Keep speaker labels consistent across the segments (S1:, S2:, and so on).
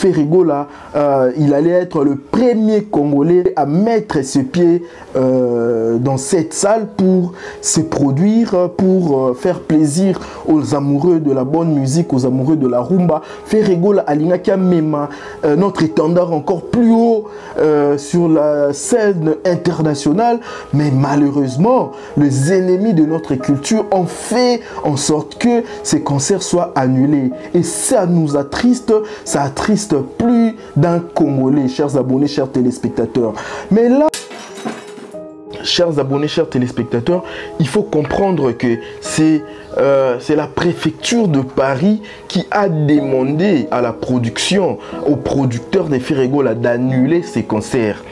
S1: Ferrigo là, il allait être le premier Congolais à mettre ses pieds dans cette salle pour se produire, pour faire plaisir aux amoureux de la bonne musique, aux amoureux de la rumba. Ferrigo là, Alingaki Mema, notre étendard encore plus haut sur la scène internationale, mais malheureusement, les ennemis de notre culture ont fait en sorte que ces concerts soient annulés. Et ça nous attriste, ça attriste plus d'un Congolais, chers abonnés, chers téléspectateurs. Mais là, chers abonnés, chers téléspectateurs, il faut comprendre que c'est la préfecture de Paris qui a demandé à la production, aux producteurs des Ferrigo d'annuler ces concerts.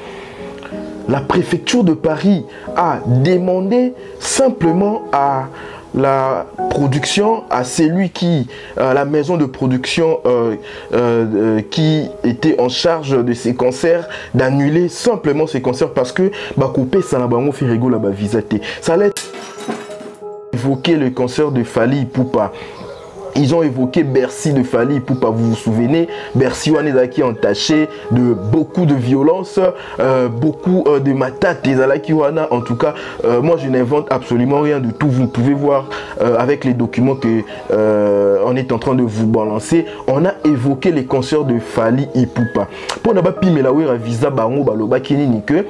S1: La préfecture de Paris a demandé simplement à la production, à celui qui, la maison de production qui était en charge de ces concerts, d'annuler simplement ces concerts parce que coupé ça n'a pas Ferrigo là visaté. Ça allait évoquer le concert de Fally Ipupa. Ils ont évoqué Bercy de Fally Ipupa, vous vous souvenez, Bercy Wanezaki entaché de beaucoup de violence, beaucoup de matates, en tout cas, moi je n'invente absolument rien du tout, vous pouvez voir avec les documents que on est en train de vous balancer, on a évoqué les concerts de Fally Ipupa. Pour ne pas pimer la visa bango baloba kinini que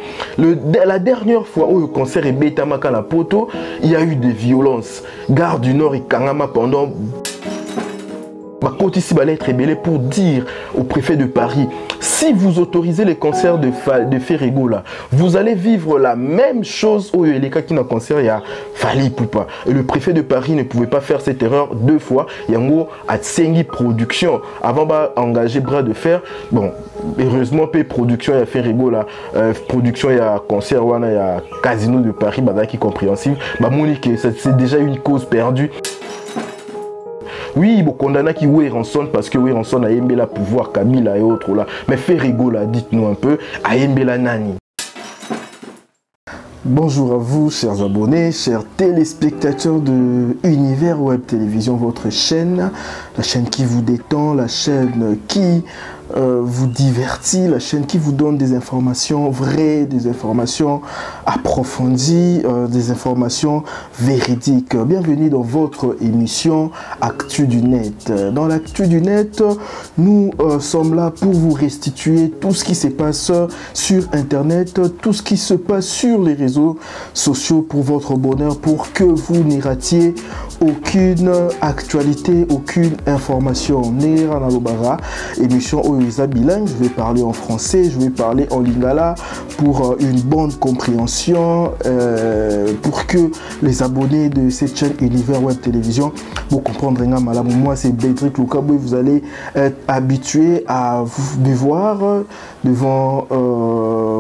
S1: la dernière fois où le concert est Betamaka la poto, il y a eu des violences. Gare du Nord et Kangama pendant Côte ici va être rébellé pour dire au préfet de Paris, si vous autorisez les concerts de Ferrigo là, vous allez vivre la même chose au Yeleka qui n'a concert il y a Fally Ipupa. Et le préfet de Paris ne pouvait pas faire cette erreur deux fois. Yango a Tsengi Production avant d'engager bras de fer. Bon, heureusement P production il y a Ferrigo là, production il y a concert il y a Casino de Paris, qui est compréhensible. C'est déjà une cause perdue. Oui, bon, condamné qui Ranson parce que Ranson a aimé la pouvoir, Kabila et autres là. Mais Ferrigo là, dites-nous un peu, a aimé la nani. Bonjour à vous, chers abonnés, chers téléspectateurs de Univers Web Télévision, votre chaîne, la chaîne qui vous détend, la chaîne qui vous divertit, la chaîne qui vous donne des informations vraies, des informations approfondies, des informations véridiques. Bienvenue dans votre émission Actu du Net. Dans l'Actu du Net, nous sommes là pour vous restituer tout ce qui se passe sur Internet, tout ce qui se passe sur les réseaux sociaux pour votre bonheur, pour que vous n'y ratiez aucune actualité, aucune information. Nera Nalobara, émission bilingue, je vais parler en français, je vais parler en lingala pour une bonne compréhension, pour que les abonnés de cette chaîne Univers Web Télévision vous comprendre. Moi c'est Bédrick Loukaboué, vous allez être habitué à vous voir devant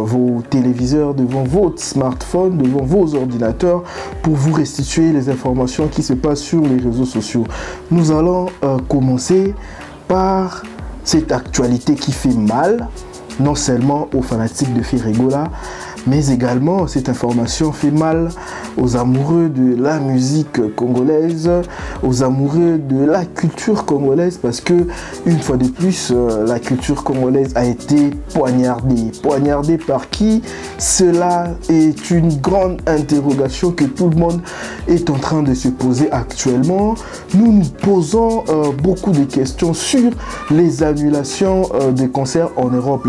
S1: vos téléviseurs, devant votre smartphone, devant vos ordinateurs pour vous restituer les informations qui se passent sur les réseaux sociaux. Nous allons commencer par cette actualité qui fait mal, non seulement aux fanatiques de Ferrigo là, mais également cette information fait mal aux amoureux de la musique congolaise, aux amoureux de la culture congolaise, parce que une fois de plus, la culture congolaise a été poignardée. Poignardée par qui? Cela est une grande interrogation que tout le monde est en train de se poser actuellement. Nous nous posons beaucoup de questions sur les annulations des concerts en Europe,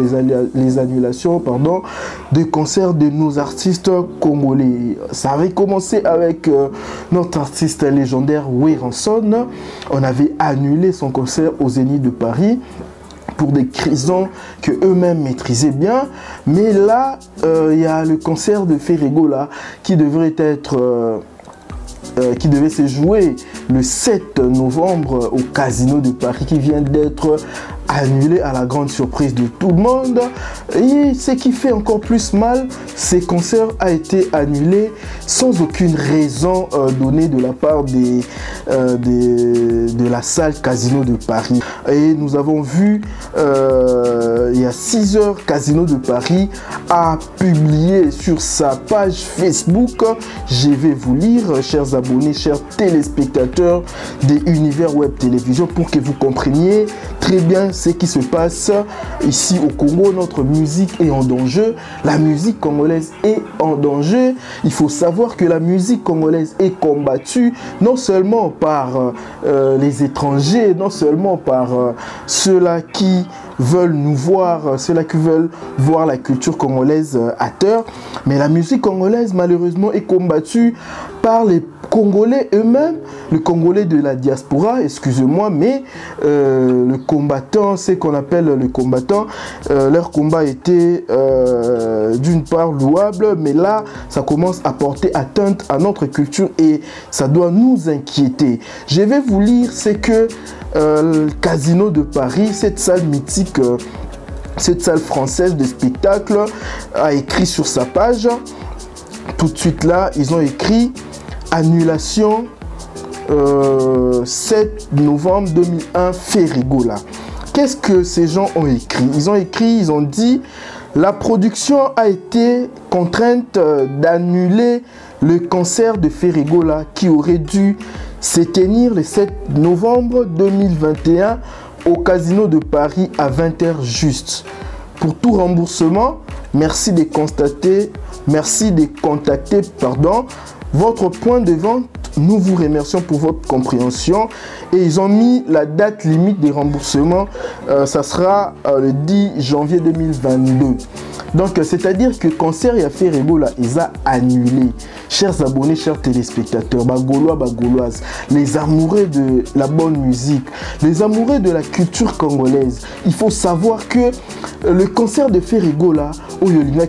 S1: les annulations, pardon, de concerts de nos artistes congolais. Ça avait commencé avec notre artiste légendaire Ranson. On avait annulé son concert au Zénith de Paris pour des raisons que eux-mêmes maîtrisaient bien. Mais là, il y a le concert de Ferrigo là qui devrait être qui devait se jouer le 7 novembre au Casino de Paris, qui vient d'être annulé à la grande surprise de tout le monde. Et ce qui fait encore plus mal, ce concert a été annulé sans aucune raison donnée de la part de la salle Casino de Paris. Et nous avons vu il y a 6 heures, Casino de Paris a publié sur sa page Facebook, je vais vous lire, chers abonnés, abonnés, chers téléspectateurs des Univers Web Télévision, pour que vous compreniez très bien ce qui se passe ici au Congo. Notre musique est en danger, la musique congolaise est en danger. Il faut savoir que la musique congolaise est combattue non seulement par les étrangers, non seulement par ceux-là qui veulent nous voir, ceux-là qui veulent voir la culture congolaise à terre, mais la musique congolaise malheureusement est combattue par les Congolais eux-mêmes, le Congolais de la diaspora, excusez-moi, mais le combattant, c'est qu'on appelle le combattant, leur combat était d'une part louable, mais là, ça commence à porter atteinte à notre culture et ça doit nous inquiéter. Je vais vous lire ce que le Casino de Paris, cette salle mythique, cette salle française de spectacle, a écrit sur sa page. Tout de suite là, ils ont écrit annulation 7 novembre 2001 Ferrigola. Qu'est-ce que ces gens ont écrit? Ils ont dit la production a été contrainte d'annuler le concert de Ferrigola qui aurait dû se tenir le 7 novembre 2021 au Casino de Paris à 20h juste. Pour tout remboursement, merci de contacter votre point de vente. Nous vous remercions pour votre compréhension. Et ils ont mis la date limite des remboursements. Ça sera le 10 janvier 2022. Donc, c'est-à-dire que concert et affaire Ebola, ils ont annulé. Chers abonnés, chers téléspectateurs, Bagolois, Bagoloises, les amoureux de la bonne musique, les amoureux de la culture congolaise, il faut savoir que le concert de Ferrigola, au Yolinga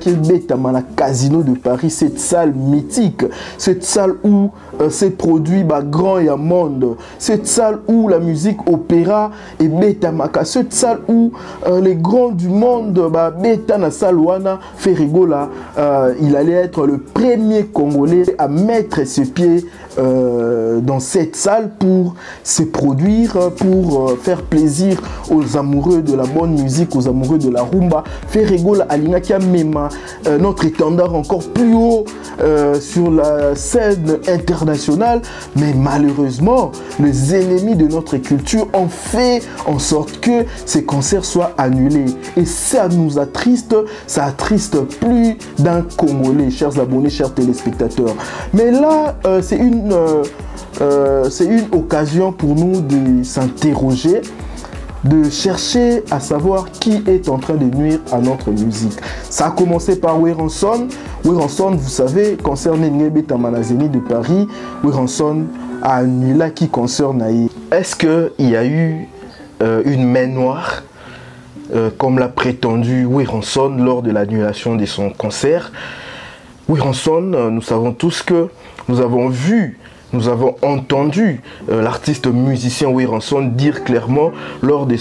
S1: Casino de Paris, cette salle mythique, cette salle où c'est produit grand et à monde, cette salle où la musique opéra et Betamaka, cette salle où les grands du monde, Beta na salle wana Ferrigola, il allait être le premier Congolais à mettre ses pieds dans cette salle pour se produire, pour faire plaisir aux amoureux de la bonne musique, aux amoureux de la rumba. Ferrigola Alingakia Mema, notre étendard encore plus haut sur la scène internationale, mais malheureusement, les ennemis de notre culture ont fait en sorte que ces concerts soient annulés. Et ça nous attriste, ça attriste plus d'un Congolais, chers abonnés, chers téléspectateurs. Mais là, c'est une occasion pour nous de s'interroger, de chercher à savoir qui est en train de nuire à notre musique. Ça a commencé par Weranson. Weranson, vous savez, concerne Ngebe Tamanazeni de Paris. Weranson a annulé qui concerne Naï. Est-ce qu'il y a eu une main noire comme l'a prétendu Weranson lors de l'annulation de son concert? Weranson, nous savons tous que nous avons vu, nous avons entendu l'artiste musicien Weranson dire clairement lors de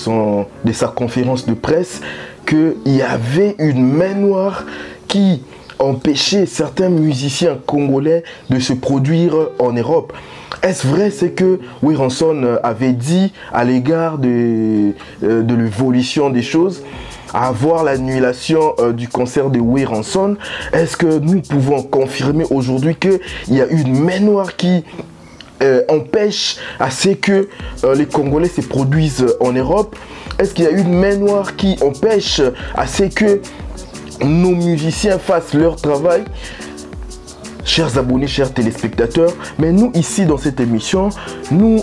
S1: sa conférence de presse qu'il y avait une main noire qui empêchait certains musiciens congolais de se produire en Europe. Est-ce vrai ce que Weranson avait dit à l'égard de l'évolution des choses, à voir l'annulation du concert de Weranson? Est-ce que nous pouvons confirmer aujourd'hui qu'il y a une main noire qui empêche à ce que les Congolais se produisent en Europe? Est-ce qu'il y a une main noire qui empêche à ce que nos musiciens fassent leur travail? Chers abonnés, chers téléspectateurs, mais nous ici dans cette émission, nous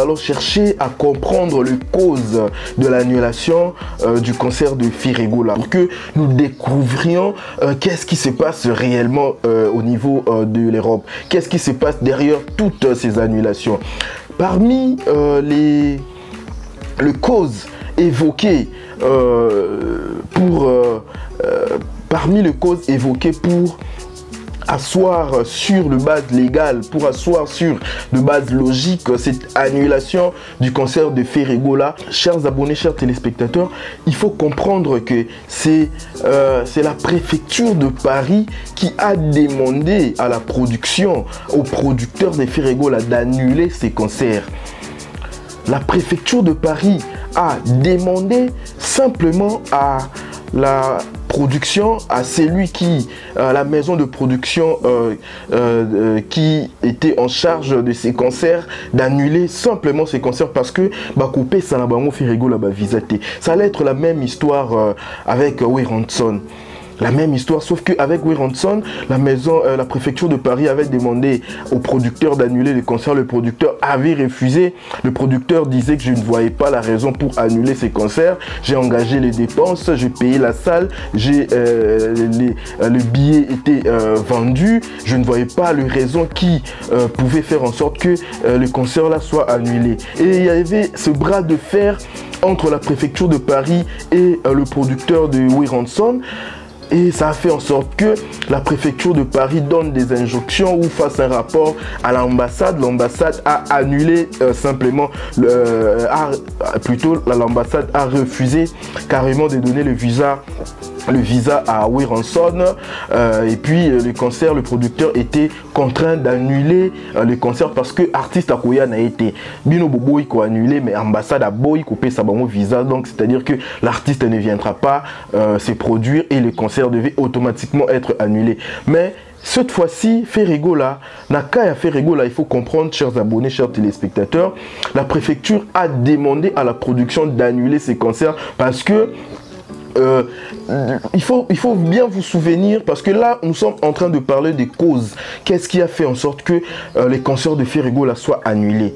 S1: allons chercher à comprendre les causes de l'annulation du concert de Ferrigola, pour que nous découvrions qu'est-ce qui se passe réellement au niveau de l'Europe, qu'est-ce qui se passe derrière toutes ces annulations. Parmi les causes évoquées pour asseoir sur le base légale, pour asseoir sur le base logique cette annulation du concert de Ferrigola. Chers abonnés, chers téléspectateurs, il faut comprendre que c'est la préfecture de Paris qui a demandé à la production, aux producteurs de Ferrigola d'annuler ces concerts. La préfecture de Paris a demandé simplement à production, à celui qui, la maison de production qui était en charge de ces concerts, d'annuler simplement ces concerts parce que coupé ça n'a pas fait rigoler la visa. Ça allait être la même histoire avec Werenson. La même histoire, sauf qu'avec Werenson, la préfecture de Paris avait demandé au producteur d'annuler les concerts. Le producteur avait refusé. Le producteur disait que je ne voyais pas la raison pour annuler ces concerts. J'ai engagé les dépenses, j'ai payé la salle, le billet était vendu. Je ne voyais pas les raisons qui pouvaient faire en sorte que le concert là soit annulé. Et il y avait ce bras de fer entre la préfecture de Paris et le producteur de Werenson. Et ça a fait en sorte que la préfecture de Paris donne des injonctions ou fasse un rapport à l'ambassade. L'ambassade a annulé simplement, l'ambassade a refusé carrément de donner le visa à Werenson. Et puis le producteur était contraint d'annuler le concert parce que l'artiste a été Bino Bobo il a annulé, mais l'ambassade a boy coupé sa visa. Donc c'est à dire que l'artiste ne viendra pas se produire et le concert devait automatiquement être annulé. Mais cette fois-ci, Ferrigola, Nakaya Ferrigola, il faut comprendre, chers abonnés, chers téléspectateurs, la préfecture a demandé à la production d'annuler ces concerts parce que il faut bien vous souvenir, parce que là nous sommes en train de parler des causes. Qu'est-ce qui a fait en sorte que les concerts de Ferrigola soient annulés?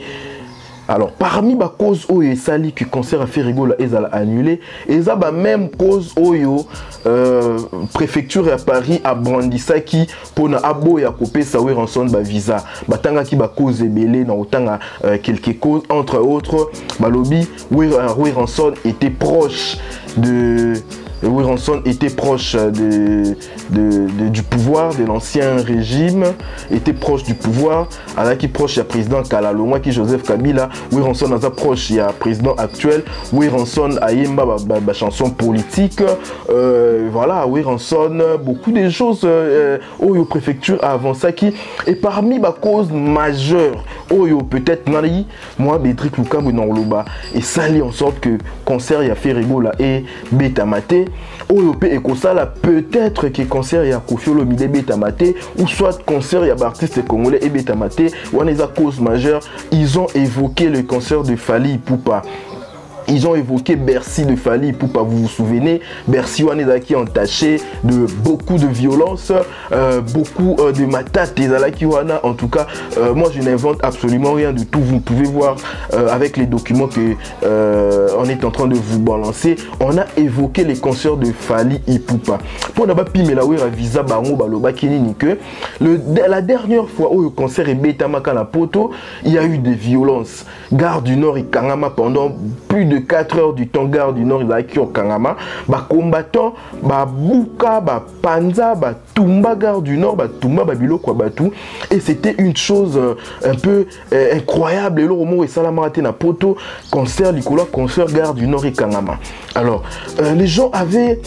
S1: Alors, parmi les causes où il sali que le concert à Ferrigola est annulé, et ça la même cause où préfecture à Paris a brandi ça qui pour na abo ya couper sa Werenson ba visa. Batanga qui ba cause belé na otanga quelques causes, entre autres balobi Werenson était proche de Werenson était proche du pouvoir, de l'ancien régime, était proche du pouvoir, alors qui proche du président Kalalongwa, qui Joseph Kabila. Werenson est proche du président actuel. Werenson a yemba ba chanson politique. Voilà, Werenson, beaucoup de choses où la préfecture a avancé qui. Et parmi les causes majeures, où peut-être moi, Béatrice Lukambo Nangloba, et ça lit en sorte que concert y a fait Ferrigola et Betamate. Et peut-être que concert y a Koffi Olomide Betamate, ou soit concert y a artiste congolais et Betamate, ou en est à cause majeure, ils ont évoqué le concert de Fally Ipupa. Ils ont évoqué Bercy de Fally Ipupa, vous vous souvenez, Bercy qui est entaché de beaucoup de violence, beaucoup de matate, en tout cas, moi je n'invente absolument rien du tout, vous pouvez voir avec les documents que on est en train de vous balancer, on a évoqué les concerts de Fally Ipupa. Pour ne pas pimer la visa bango baloba kinini que la dernière fois où le concert est Betamaka la poto, il y a eu des violences. Gare du Nord et Kangama pendant plus de 4 heures du temps, Gare du Nord, il a qui au Kangama, combattant, Bouka, Panza, Tumba, Gare du Nord, Tumba, Babilo, quoi, tout. Et c'était une chose un peu incroyable. Et le Romo et Salamaraté na poto, concert, Nicolas, concert, Gare du Nord et Kangama. Alors, les gens avaient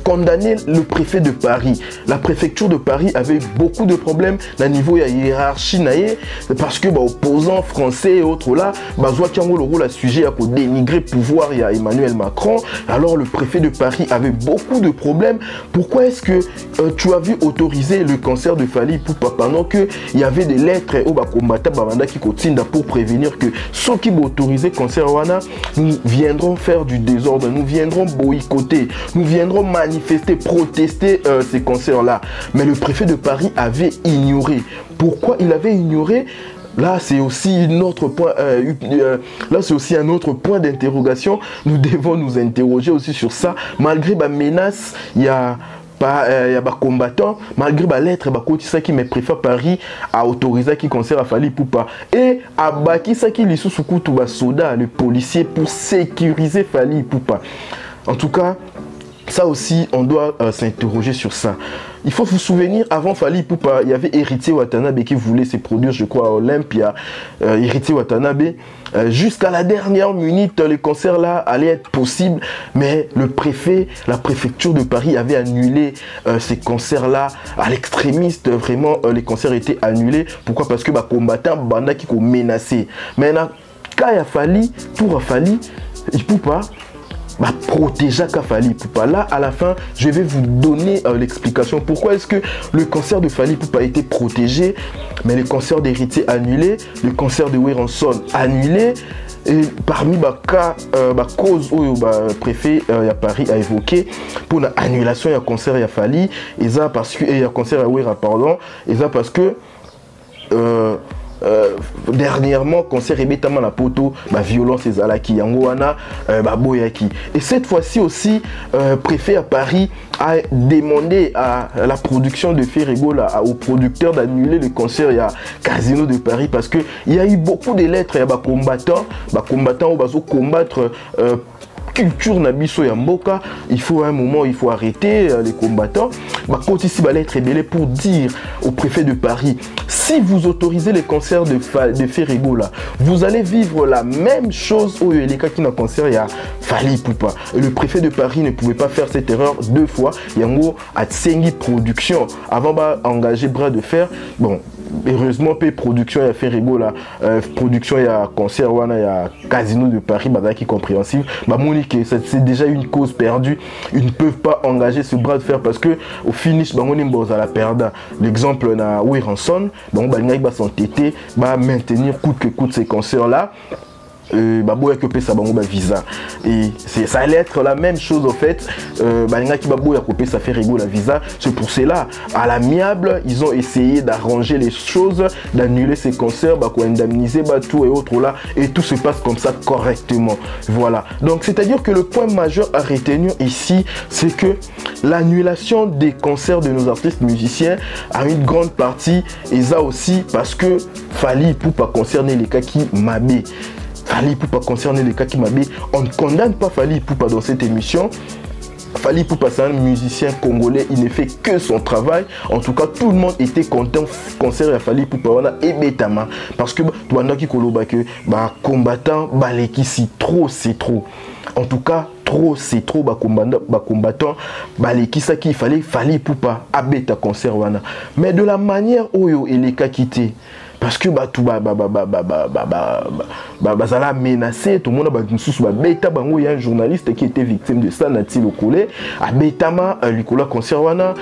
S1: condamné le préfet de Paris. La préfecture de Paris avait beaucoup de problèmes au niveau de la hiérarchie parce que opposants français et autres là, le rôle à sujet à dénigrer pouvoir il y a Emmanuel Macron. Alors le préfet de Paris avait beaucoup de problèmes. Pourquoi est-ce que tu as vu autoriser le concert de Fally Ipupa pendant que il y avait des lettres au combattant Bamanda qui continue pour prévenir que ceux qui vont autoriser le concert wana, nous viendrons faire du désordre, nous viendrons boycotter, nous viendrons manifester, protester ces concerts-là. Mais le préfet de Paris avait ignoré. Pourquoi il avait ignoré? Là, c'est aussi un autre point. Là, c'est aussi un autre point d'interrogation. Nous devons nous interroger aussi sur ça. Malgré la menace, il y a des combattants, malgré la lettre, ça qui me préfère Paris a autorisé qui concert à Fally Ipupa et a bâti ça qui les sous-sous soda, le policier pour sécuriser Fally Ipupa. En tout cas, ça aussi, on doit s'interroger sur ça. Il faut vous souvenir, avant Fally Ipupa, il y avait Héritier Watanabe qui voulait se produire, je crois, à Olympia. Héritier Watanabe, jusqu'à la dernière minute, le concert là allait être possible, mais le préfet, la préfecture de Paris avait annulé ces concerts là à l'extrémiste. Vraiment, les concerts étaient annulés. Pourquoi? Parce que les combattants, banda qui ont menacé. Maintenant, quand il a fallu, pour Fally Ipupa, bah, protéger Fally Ipupa. Là, à la fin, je vais vous donner l'explication. Pourquoi est-ce que le cancer de Fally Ipupa a été protégé, mais le cancer d'héritier annulé, le cancer de Werenson annulé. Et parmi les cas, cause où le préfet à Paris a évoqué pour l'annulation du cancer de Fally, et ça parce que le cancer de Wera, pardon, et ça parce que dernièrement concert rebetama la poto violence ezalaki yango wana boyaki. Et cette fois-ci aussi préfet à Paris a demandé à la production de Ferrego au producteur d'annuler le concert à Casino de Paris parce que il y a eu beaucoup de lettres, il y a combattants où bazo combattre culture nabiso ya mboka. Il faut à un moment, il faut arrêter les combattants. Quand ici va être rebellé pour dire au préfet de Paris, si vous autorisez les concerts de Ferrego là, vous allez vivre la même chose au les cas qui n'a concert ya Fally Ipupa. Et le préfet de Paris ne pouvait pas faire cette erreur deux fois. Yango a Tsengi Production avant d'engager bras de fer. Bon, heureusement peu production ya Ferrego là, production ya concert wana ya Casino de Paris qui compréhensible. C'est déjà une cause perdue. Ils ne peuvent pas engager ce bras de fer parce que au finish la perdre. L'exemple na Werenson, va s'entêter, va maintenir coûte que coûte ces concerts là. Visa. Et ça allait être la même chose en fait. Ça fait rigoler la visa. C'est pour cela, à l'amiable, ils ont essayé d'arranger les choses, d'annuler ces concerts, indemniser tout et autres là, et tout se passe comme ça correctement. Voilà. Donc c'est-à-dire que le point majeur à retenir ici, c'est que l'annulation des concerts de nos artistes musiciens a une grande partie, et ça aussi parce que Fally Ipupa concerner les cas qui m'habillent. Fally Ipupa concerner les cas qui m'habillent. On ne condamne pas Fally Ipupa dans cette émission. Fally Ipupa, c'est un musicien congolais, il ne fait que son travail. En tout cas, tout le monde était content concert à Fally Ipupa et Betama. Parce que tu as qui koloba que combattant, baleki trop c'est trop. En tout cas, trop c'est trop combattant, baleki ça qu'il fallait Fally Ipupa abeta concert wana. Mais de la manière où il est quitté. Parce que ça l'a menacé, tout le monde il y a un journaliste qui était victime de ça, Nati Lokole, à Betama, Likola Conserwana,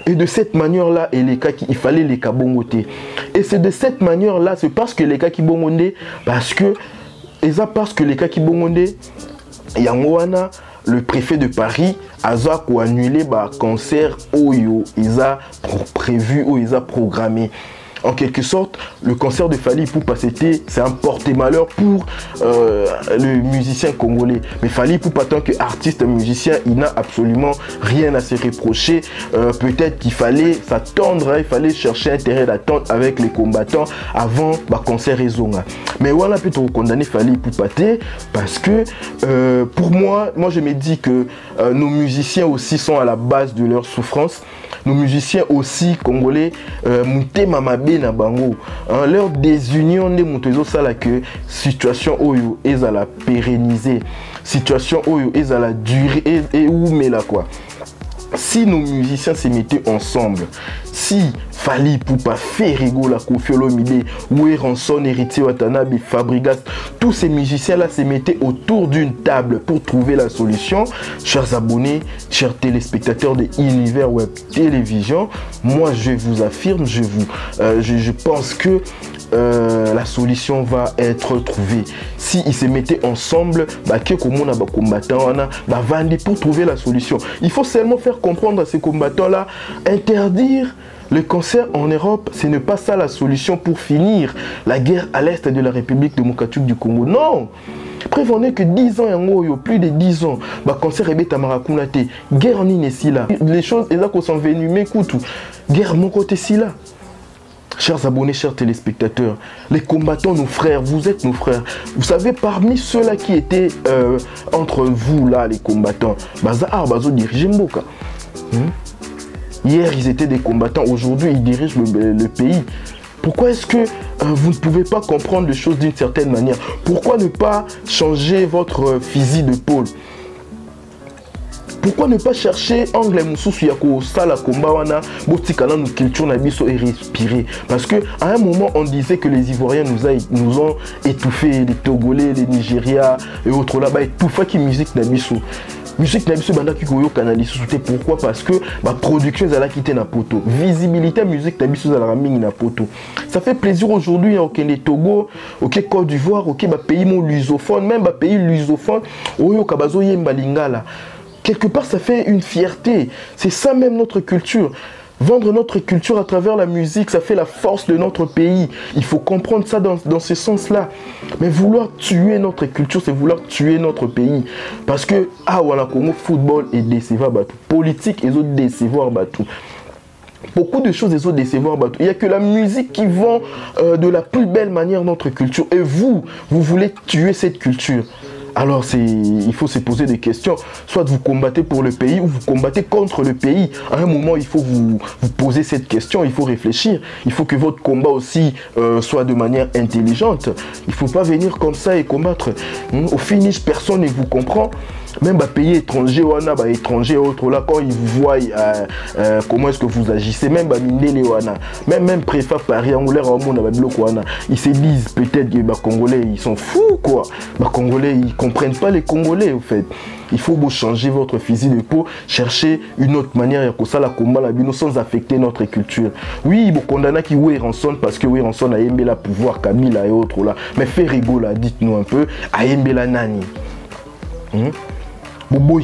S1: et de cette manière-là, il fallait les kabongoter. Et c'est de cette manière-là, c'est parce que les cas qui bongondé, parce que les cas qui bongondé, Yangoana, le préfet de Paris a annulé le concert Oyo, ils a prévu ou ils a programmé. En quelque sorte, le concert de Fally Ipupa, c'est un porte-malheur pour le musicien congolais. Mais Fally Ipupa, en tant qu'artiste musicien, il n'a absolument rien à se reprocher. Peut-être qu'il fallait s'attendre, il fallait chercher intérêt d'attendre avec les combattants avant le concert Ezonga. Mais voilà, plutôt condamner Fally Ipupa parce que pour moi, je me dis que nos musiciens aussi sont à la base de leur souffrance. Nos musiciens aussi congolais, na bango, leur désunion de Montezo ça la que situation oyo est à la pérenniser, situation oyo est à la durer et où mais là quoi. Si nos musiciens se mettaient ensemble, si Fally Ipupa, Ferrego, la Koffi Olomide, Werenson, Héritier Watanabe, Fabregas, tous ces musiciens-là se mettaient autour d'une table pour trouver la solution. Chers abonnés, chers téléspectateurs de Univers Web Télévision, moi je vous affirme, je pense que la solution va être trouvée. Si ils se mettaient ensemble, pour trouver la solution. Il faut seulement faire comprendre à ces combattants-là, interdire le concert en Europe, ce n'est pas ça la solution pour finir la guerre à l'est de la République démocratique du Congo. Non! Prévenez que 10 ans, plus de 10 ans, le concert est Tamarakunate, guerre en ici là. Les choses, elles sont venues, mais écoute, guerre mon côté si là. Chers abonnés, chers téléspectateurs, les combattants, nos frères, vous êtes nos frères. Vous savez, parmi ceux-là qui étaient entre vous, là, les combattants, Bazo dirige Mboka. Hier, ils étaient des combattants. Aujourd'hui, ils dirigent le pays. Pourquoi est-ce que vous ne pouvez pas comprendre les choses d'une certaine manière? Pourquoi ne pas changer votre fusil d'épaule? pourquoi ne pas chercher angle mususu ya ko sala komba wana botika na culture na biso et respirer, parce que à un moment on disait que les Ivoiriens nous ont étouffés, les Togolais, les Nigérias et autres là-bas étouffé qui musique na biso. Musique na biso banda ki koyo canaliser souté, pourquoi? Parce que ma production ezala quitté na poto, visibilité musique na biso ezala mingi na poto. Ça fait plaisir aujourd'hui au Kenya, Togo, au Côte d'Ivoire, au pays mon lusophone, même pays lusophone oyo kabazo yemba lingala. Quelque part ça fait une fierté, c'est ça même notre culture. Vendre notre culture à travers la musique, ça fait la force de notre pays. Il faut comprendre ça dans ce sens-là. Mais vouloir tuer notre culture, c'est vouloir tuer notre pays. Parce que, voilà, Congo, football est décevant, politique est décevant, beaucoup de choses sont décevantes. Il n'y a que la musique qui vend de la plus belle manière notre culture. Et vous voulez tuer cette culture. Alors il faut se poser des questions. Soit vous combattez pour le pays ou vous combattez contre le pays. À un moment, il faut vous poser cette question, il faut réfléchir. Il faut que votre combat aussi soit de manière intelligente. Il ne faut pas venir comme ça et combattre. Au finish, personne ne vous comprend. Même pays étranger, étranger autres là, quand ils vous voient comment est-ce que vous agissez, même même préfet Paris, ils se disent peut-être que les Congolais ils sont fous quoi. Les Congolais ils comprennent pas les Congolais au fait. Il faut vous changer votre fusil de peau, chercher une autre manière de ça la combat la bino sans affecter notre culture. Oui, vous condamnez qui Ranson parce que Ranson a aimé la pouvoir Kabila et autres là, mais fait rigoler, dites-nous un peu, a aimé la nani.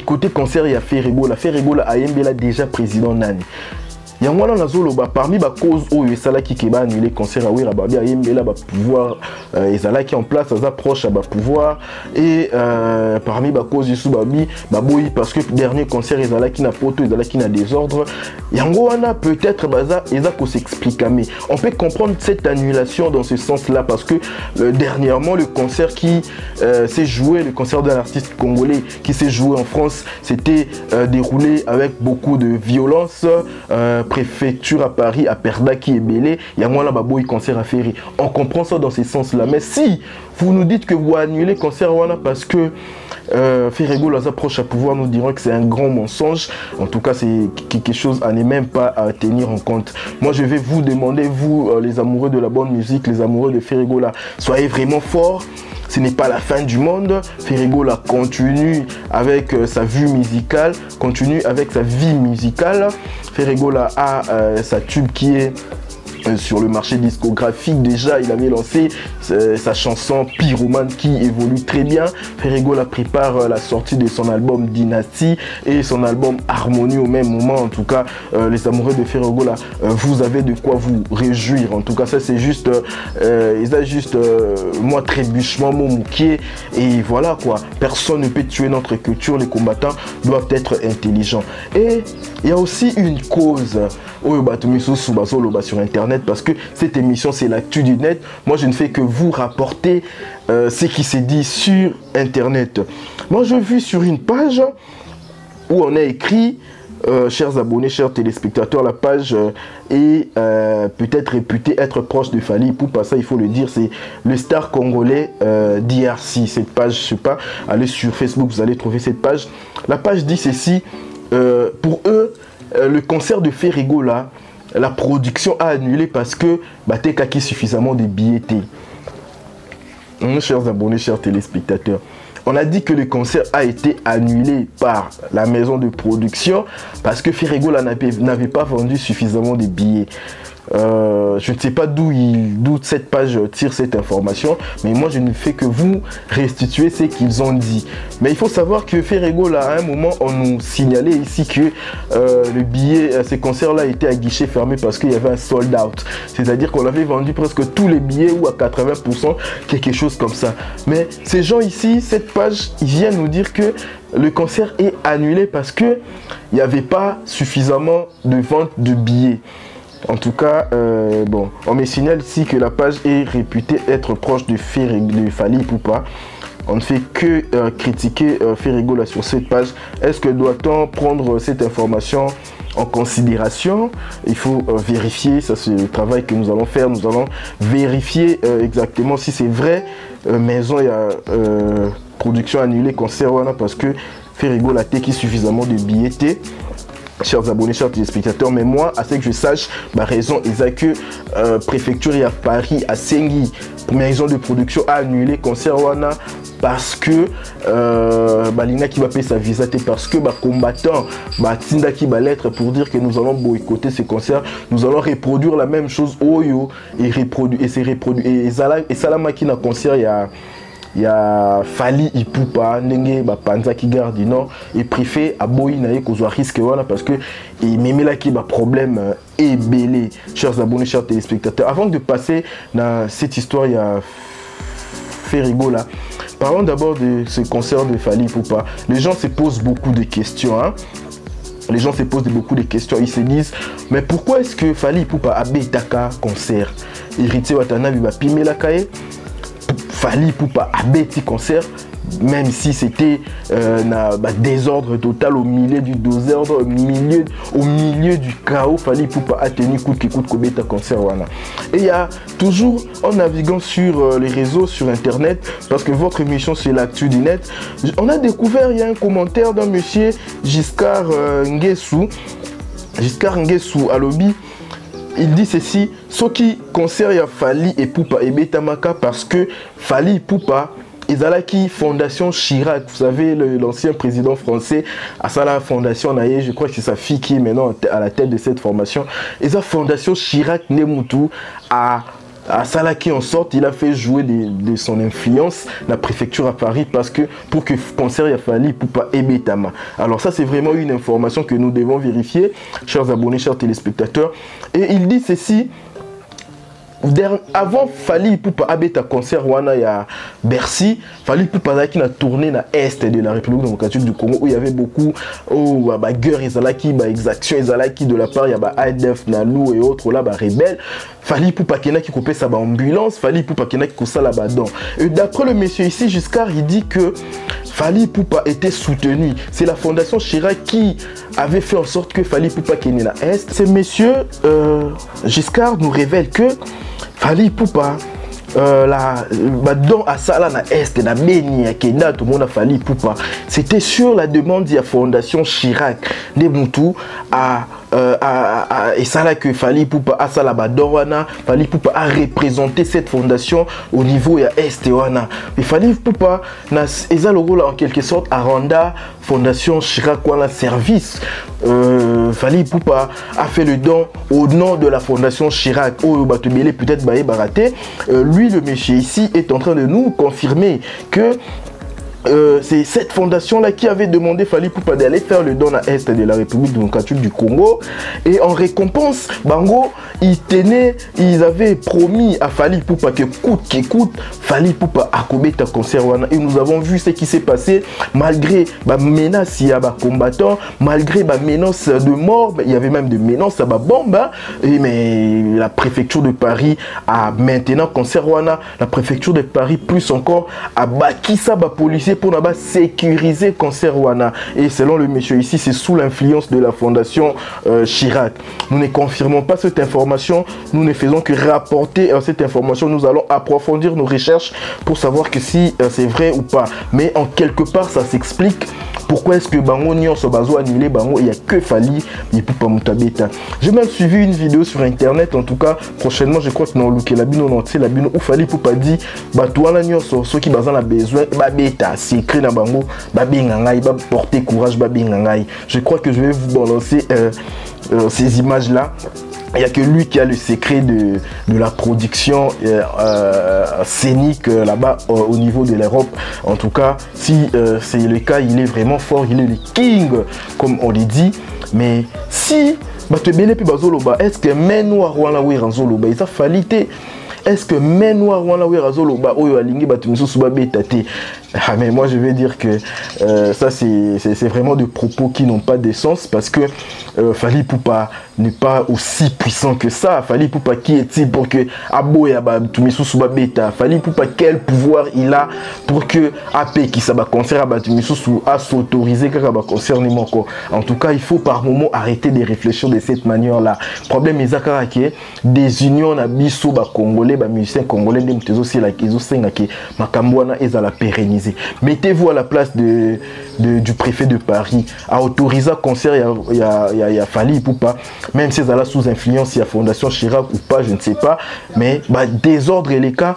S1: Côté concert, il y a Ferrigola. Ferrigola a déjà président Nani. Il y a un zoloba parmi les causes où il y a qui va annuler le concert à Wira Babi, il y a pouvoir, il qui en place, ça approche à pouvoir et parmi les causes du Babi, parce que le dernier concert il y a qui n'a poteau, il y a qui n'a désordre. Il y a peut-être il faut s'expliquer, mais on peut comprendre cette annulation dans ce sens-là parce que dernièrement le concert qui s'est joué, le concert d'un artiste congolais qui s'est joué en France, c'était déroulé avec beaucoup de violence. Préfecture à Paris, à Perdaki et Belé, il y a moins là baboy concert à Ferry. On comprend ça dans ces sens-là. Mais si vous nous dites que vous annulez le concert parce que Ferrigo les approche à pouvoir, nous dirons que c'est un grand mensonge. En tout cas, c'est quelque chose à ne même pas à tenir en compte. Moi, je vais vous demander, vous, les amoureux de la bonne musique, les amoureux de Ferrigo là, soyez vraiment forts. Ce n'est pas la fin du monde. Ferrigo là continue avec sa vue musicale, continue avec sa vie musicale. Ferrigo là a sa tube qui est sur le marché discographique. Déjà, il avait lancé sa chanson Pyromane qui évolue très bien. Ferrigo la prépare la sortie de son album Dynasty et son album Harmonie au même moment. En tout cas, les amoureux de Ferrigo là, vous avez de quoi vous réjouir. En tout cas, ça c'est juste, moi trébuchement, mon mouquier. Et voilà quoi, personne ne peut tuer notre culture. Les combattants doivent être intelligents. Et il y a aussi une cause sur internet, parce que cette émission c'est l'actu du net. Moi je ne fais que vous rapporter ce qui s'est dit sur internet. Moi je vis sur une page où on a écrit chers abonnés, chers téléspectateurs, la page est peut-être réputée être proche de Fally Ipupa. Ça il faut le dire, c'est le star congolais DRC. Cette page, je sais pas, allez sur Facebook, vous allez trouver cette page. La page dit ceci, pour eux le concert de Ferrigo là, la production a annulé parce que Batek a acquis suffisamment de billets. Chers abonnés, chers téléspectateurs, on a dit que le concert a été annulé par la maison de production parce que Ferrigo n'avait pas vendu suffisamment de billets. Je ne sais pas d'où cette page tire cette information, mais moi je ne fais que vous restituer ce qu'ils ont dit. Mais il faut savoir que Ferrigo là, à un moment on nous signalait ici que le billet, ces concerts là étaient à guichet fermé parce qu'il y avait un sold out, c'est-à-dire qu'on avait vendu presque tous les billets ou à 80%, quelque chose comme ça. Mais ces gens ici, cette page, ils viennent nous dire que le concert est annulé parce que il n'y avait pas suffisamment de vente de billets. En tout cas, bon, on me signale ici que la page est réputée être proche de Fally Ipupa. On ne fait que critiquer Ferrigo là sur cette page. Est-ce que doit-on prendre cette information en considération? Il faut vérifier, ça c'est le travail que nous allons faire. Nous allons vérifier exactement si c'est vrai. Maison, il y a production annulée, concert, parce que Ferrigo la qui suffisamment de billets. Chers abonnés, chers téléspectateurs, mais moi, à ce que je sache, ma raison est que préfecture et à Paris, à Sengi, maison de production a annulé concert wana parce que Balina qui va payer sa visa, parce que combattant Tinda qui va l'être pour dire que nous allons boycotter ces concerts, nous allons reproduire la même chose Oyo et reproduire et c'est reproduit et Salama qui n'a concert il y a Fali Ipupa ndenge Panza qui garde non et préfet à boy naye kozwa risque voilà parce que et même là qui problème est belé. Chers abonnés, chers téléspectateurs, avant de passer dans cette histoire il y a Ferrigo là, parlons d'abord de ce concert de Fali Ipupa. Les gens se posent beaucoup de questions hein. Les gens se posent beaucoup de questions, ils se disent mais pourquoi est-ce que Fali Ipupa a betaka concert héritier Watanabe va pimer la caille Fali Ipupa a bêti concert, même si c'était désordre total au milieu du désordre, au milieu du chaos. Fali Ipupa a tenu coûte que coûte Kobeta concert wana. Et il y a toujours, en naviguant sur les réseaux, sur internet, parce que votre émission c'est l'actu du net, on a découvert, il y a un commentaire d'un monsieur Giscard Nguessou à lobby. Il dit ceci, ce qui concerne Fali Ipupa et Betamaka parce que Fali Ipupa Ezalaki Fondation Chirac, vous savez l'ancien président français à sa fondation Naye, je crois que c'est sa fille qui est maintenant à la tête de cette formation. Et sa Fondation Chirac Nemutu à Salaki en sorte, il a fait jouer de son influence la préfecture à Paris parce que pour que concert il a fallu Ipupa et Betama. Alors ça c'est vraiment une information que nous devons vérifier, chers abonnés, chers téléspectateurs. Et il dit ceci. Avant Fali Ipupa abeta concert wana ya Bercy, Fali Ipupa qui a tourné dans est de la République démocratique du Congo où il y avait beaucoup guerre ezalaki exaction ezalaki de la part il y a ADF Nalou et autres là rebelles. Fali Ipupa kena qui coupait sa ambulance, Fali Ipupa kena qui coussa là dedans. Et d'après le monsieur ici Giscard, il dit que Fali Ipupa était soutenu. C'est la Fondation Chirac qui avait fait en sorte que Fali Ipupa kena na est. Ce monsieur Giscard nous révèle que Fali Ipupa don à Sala na Est na Beni à Kenya tout le monde a Fali Ipupa. C'était sur la demande de la Fondation Chirac de Moutou et ça là que Fali Ipupa a Sala Badorwana, Fali Ipupa a représenté cette fondation au niveau de Est wana. Et Fali Ipupa na ezaloro là en quelque sorte à rendre Fondation Chirac wana service. Fali Ipupa a fait le don au nom de la Fondation Chirac. Oh Batubele peut-être baé baraté. Lui le monsieur ici est en train de nous confirmer que c'est cette fondation-là qui avait demandé Fali Ipupa d'aller faire le don à l'Est de la République démocratique du Congo. Et en récompense, Bango, ils avaient promis à Fali Ipupa que coûte, Fali Ipupa a Kobeta concert wana. Et nous avons vu ce qui s'est passé malgré la menace il y a combattants, malgré la menace de mort, il y avait même des menaces à bombe. Mais la préfecture de Paris a maintenant concert wana. La préfecture de Paris plus encore a bâti ça policier pour sécuriser concert wana. Et selon le monsieur ici, c'est sous l'influence de la Fondation Chirac. Nous ne confirmons pas cette information, nous ne faisons que rapporter cette information. Nous allons approfondir nos recherches pour savoir que si c'est vrai ou pas. Mais en quelque part, ça s'explique. Pourquoi est-ce que Bango Nyonso Bazo annulé Bango, il n'y a que Fali Ipupa Mutabeta. J'ai même suivi une vidéo sur internet, en tout cas prochainement je crois que dans le Labino entier, Labino où Fali Ipupa dit Batouana Nyonso, ceux qui bazan a besoin, Babeta, c'est écrit dans Bango, Babingangai, porter courage, Babingangai. Je crois que je vais vous balancer ces images là. Il n'y a que lui qui a le secret de la production scénique là-bas au niveau de l'Europe. En tout cas, si c'est le cas, il est vraiment fort, il est le king, comme on le dit. Mais si, est-ce que Menoir Wana Wiranzoloba, il a fallu. Est-ce que Menoir Wana Wiranzoloba, Oyo Alingi Batumiso Subabetate. Ah, mais moi je vais dire que ça c'est vraiment des propos qui n'ont pas de sens parce que Fali Ipupa n'est pas aussi puissant que ça. Fali Ipupa qui est-il pour que Aboya Batumiso Subabeta. Fali Ipupa quel pouvoir il a pour que AP qui ça va concert à Batumiso à s'autoriser que ça va concerner mon corps. En tout cas il faut par moment arrêter de réfléchir de cette manière là. Problème est que des unions à biso ba Congolais congolais, ba musiciens congolais dem tezo c'est la kezo senga ke makambwana ezala pérenniser. Mettez-vous à la place du préfet de Paris à autoriser concert ya Fally Ipupa, même si ezala sous influence ya Fondation Chirac ou pas, je ne sais pas, mais bah désordre les cas.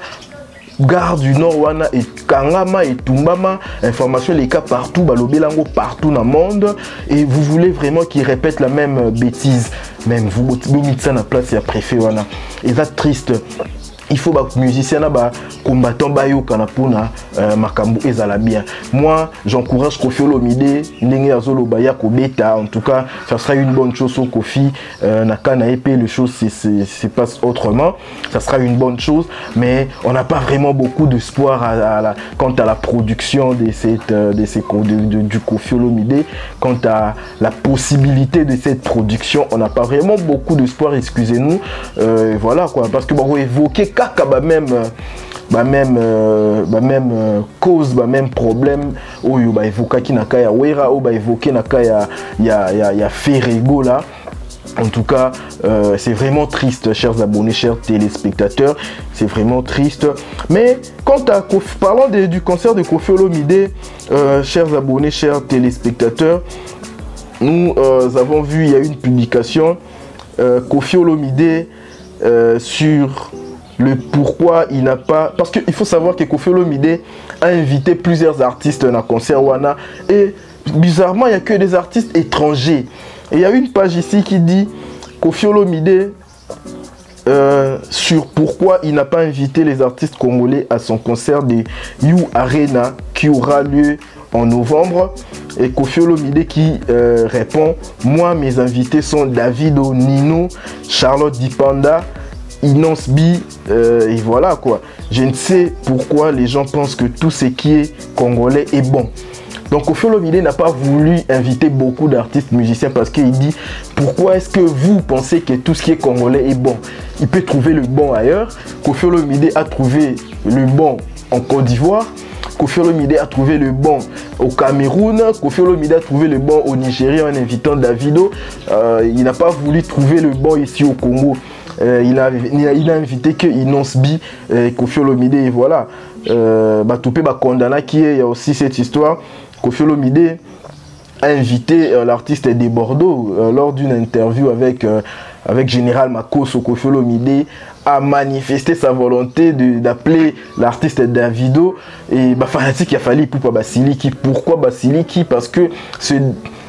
S1: Gare du Nord wana et Kangama et Tumbama, information les cas partout, balobelango partout dans le monde, et vous voulez vraiment qu'ils répètent la même bêtise, même vous mettez ça dans la place, il y a préfet wana, et ça triste. Il faut que les musiciens combattant bayo kanapuna makambu ezala bien. Moi, j'encourage Koffi Olomide, ndenge azolo baya kobeta. En tout cas, ça sera une bonne chose au Koffi. Nakana épée, les choses se passent autrement. Ça sera une bonne chose, mais on n'a pas vraiment beaucoup d'espoir quant à la production du Koffi Olomide. Quant à la possibilité de cette production, on n'a pas vraiment beaucoup d'espoir. Excusez-nous. Voilà quoi, parce que bon, évoquer kaka même cause, même problème oyo ba évoquer qui na kaya wera ou ba évoquer na kaya ya Ferrego là. En tout cas, c'est vraiment triste, chers abonnés, chers téléspectateurs. C'est vraiment triste. Mais quant à parlant du concert de Koffi Olomide, chers abonnés, chers téléspectateurs, nous avons vu, il y a une publication Koffi Olomide sur le pourquoi il n'a pas... Parce qu'il faut savoir que Koffi Olomide a invité plusieurs artistes dans le concert Wana. Et bizarrement, il n'y a que des artistes étrangers. Et il y a une page ici qui dit Koffi Olomide sur pourquoi il n'a pas invité les artistes congolais à son concert de You Arena qui aura lieu en novembre. Et Koffi Olomide qui répond: moi, mes invités sont Davido, Nino, Charlotte Dipanda, Inonce B, et voilà quoi. Je ne sais pourquoi les gens pensent que tout ce qui est congolais est bon. Donc Koffi Olomide n'a pas voulu inviter beaucoup d'artistes musiciens parce qu'il dit: pourquoi est-ce que vous pensez que tout ce qui est congolais est bon? Il peut trouver le bon ailleurs. Koffi Olomide a trouvé le bon en Côte d'Ivoire. Koffi Olomide a trouvé le bon au Cameroun. Koffi Olomide a trouvé le bon au Nigeria en invitant Davido. Il n'a pas voulu trouver le bon ici au Congo. Il a invité que Inonce B, Koffi Olomide, et voilà. Batoupé Bakondana qui est, il y a aussi cette histoire. Koffi Olomide a invité l'artiste de Bordeaux lors d'une interview avec Général Makosso. Koffi Olomide a manifesté sa volonté d'appeler l'artiste Davido et fanatique il a fallu pour Basiliki. Pourquoi Basiliki? Parce que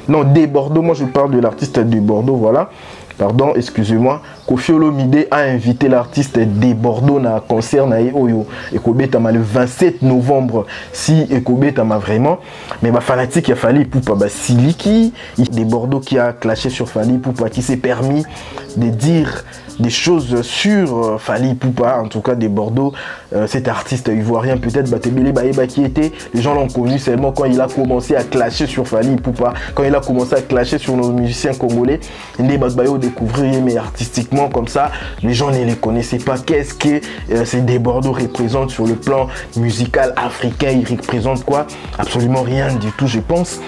S1: non, de Bordeaux, moi je parle de l'artiste de Bordeaux, voilà. Pardon, excusez-moi. Koffi Olomide a invité l'artiste de Bordeaux dans un concert na Oyo Ekobetama le 27 novembre. Si Ekobetama vraiment, mais fanatique il a fallu pour Basiliki de Bordeaux qui a clashé sur Fally Ipupa, qui s'est permis de dire des choses sur Fally Ipupa, en tout cas de Bordeaux. Cet artiste ivoirien, peut-être Batebele Baeba qui était, les gens l'ont connu seulement quand il a commencé à clasher sur Fally Ipupa, quand il a commencé à clasher sur nos musiciens congolais. Les Batbayo découvrir, mais artistiquement comme ça, les gens ne les connaissaient pas. Qu'est-ce que ces des Bordeaux représentent sur le plan musical africain? Ils représentent quoi? Absolument rien du tout, je pense.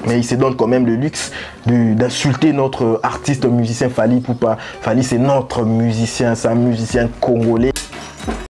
S1: Mais il se donne quand même le luxe d'insulter notre artiste musicien Fally Ipupa. Fally, c'est notre musicien, c'est un musicien congolais.